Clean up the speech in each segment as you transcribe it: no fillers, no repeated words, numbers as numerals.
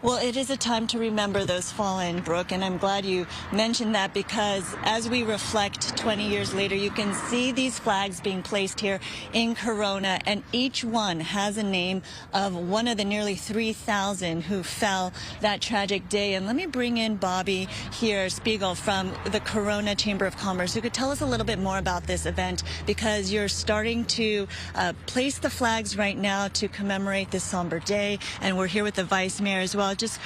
Well, it is a time to remember those fallen, Brooke, and I'm glad you mentioned that because as we reflect 20 years later, you can see these flags being placed here in Corona, and each one has a name of one of the nearly 3,000 who fell that tragic day. And let me bring in Bobby here, Spiegel, from the Corona Chamber of Commerce, who could tell us a little bit more about this event, because you're starting to place the flags right now to commemorate this somber day, and we're here with the Vice Mayor as well. Just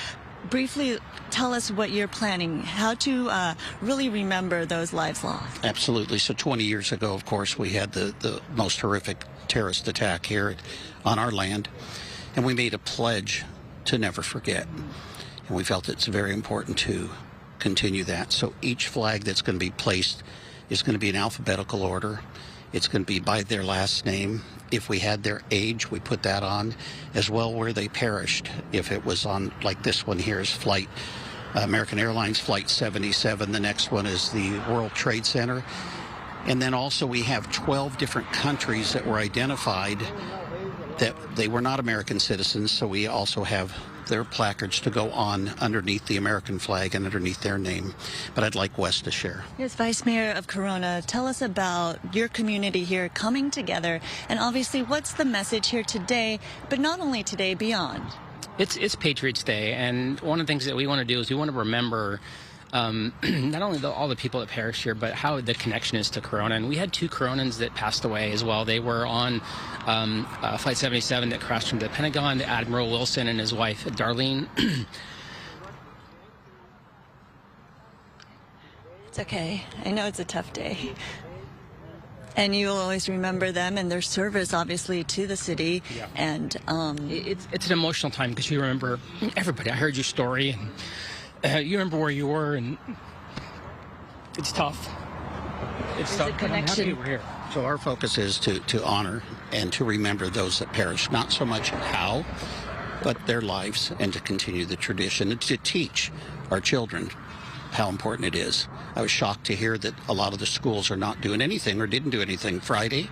briefly tell us what you're planning, how to really remember those lives lost. Absolutely. So 20 years ago, of course, we had the most horrific terrorist attack here on our land, and we made a pledge to never forget. And we felt it's very important to continue that. So each flag that's going to be placed is going to be in alphabetical order. It's going to be by their last name. If we had their age, we put that on, as well where they perished. If it was on, like this one here is flight, American Airlines Flight 77. The next one is the World Trade Center. And then also we have 12 different countries that were identified that they were not American citizens, so we also have their placards to go on underneath the American flag and underneath their name. But I'd like Wes to share. Yes, Vice Mayor of Corona, tell us about your community here coming together, and obviously what's the message here today, but not only today, beyond? It's Patriots Day, and one of the things that we want to do is we want to remember not only all the people that perished here, but how the connection is to Corona. And we had 2 Coronans that passed away as well. They were on Flight 77 that crashed from the Pentagon, Admiral Wilson and his wife, Darlene. It's okay. I know it's a tough day. And you'll always remember them and their service, obviously, to the city. Yeah. And it's an emotional time because you remember everybody. I heard your story, and you remember where you were, and it's tough. It's tough, but I'm happy we're here. So our focus is to honor and to remember those that perished, not so much how, but their lives, and to continue the tradition and to teach our children how important it is. I was shocked to hear that a lot of the schools are not doing anything or didn't do anything Friday,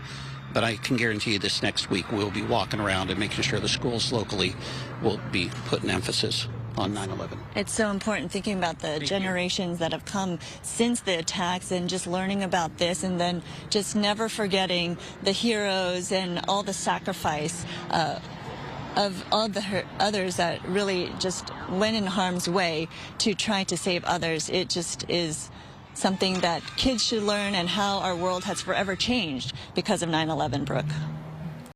but I can guarantee you this next week we'll be walking around and making sure the schools locally will be putting emphasis on 9/11. It's so important thinking about the generations that have come since the attacks and just learning about this, and then just never forgetting the heroes and all the sacrifice of all the others that really just went in harm's way to try to save others. It just is something that kids should learn, and how our world has forever changed because of 9/11, Brooke.